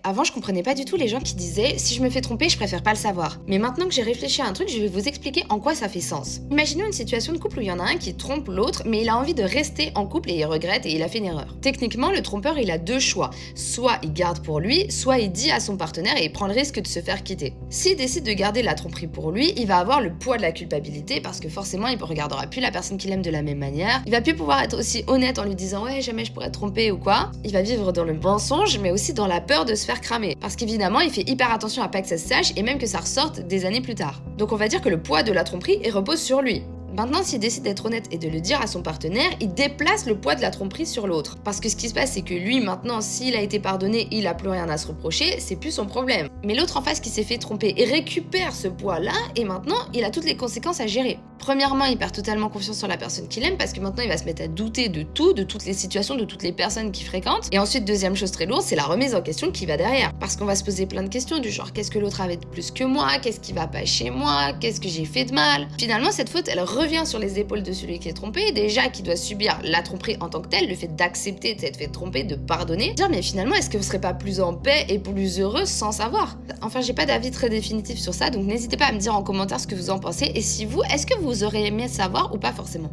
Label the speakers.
Speaker 1: Avant, je comprenais pas du tout les gens qui disaient « si je me fais tromper, je préfère pas le savoir ». Mais maintenant que j'ai réfléchi à un truc, je vais vous expliquer en quoi ça fait sens. Imaginons une situation de couple où il y en a un qui trompe l'autre, mais il a envie de rester en couple et il regrette et il a fait une erreur. Techniquement, le trompeur, il a deux choix. Soit il garde pour lui, soit il dit à son partenaire et il prend le risque de se faire quitter. S'il décide de garder la tromperie pour lui, il va avoir le poids de la culpabilité parce que forcément, il ne regardera plus la personne qu'il aime de la même manière. Il va plus pouvoir être aussi honnête en lui disant « ouais, jamais je pourrais te tromper » ou quoi. Il va vivre dans le mensonge, mais aussi dans la peur de se faire cramer. Parce qu'évidemment, il fait hyper attention à pas que ça se sache et même que ça ressorte des années plus tard. Donc on va dire que le poids de la tromperie repose sur lui. Maintenant, s'il décide d'être honnête et de le dire à son partenaire, il déplace le poids de la tromperie sur l'autre. Parce que ce qui se passe, c'est que lui, maintenant, s'il a été pardonné, il a plus rien à se reprocher, c'est plus son problème. Mais l'autre en face qui s'est fait tromper, il récupère ce poids-là et maintenant, il a toutes les conséquences à gérer. Premièrement, il perd totalement confiance en la personne qu'il aime parce que maintenant, il va se mettre à douter de tout, de toutes les situations, de toutes les personnes qu'il fréquente. Et ensuite, deuxième chose très lourde, c'est la remise en question qui va derrière. Parce qu'on va se poser plein de questions du genre, qu'est-ce que l'autre avait de plus que moi? Qu'est-ce qui va pas chez moi? Qu'est-ce que j'ai fait de mal? Finalement, cette faute, elle revient sur les épaules de celui qui est trompé, déjà qui doit subir la tromperie en tant que telle, le fait d'accepter de s'être fait tromper, de pardonner. Dire, mais finalement, est-ce que vous serez pas plus en paix et plus heureux sans savoir? Enfin, j'ai pas d'avis très définitif sur ça, donc n'hésitez pas à me dire en commentaire ce que vous en pensez. Et si vous, est-ce que vous aurez aimé savoir ou pas forcément?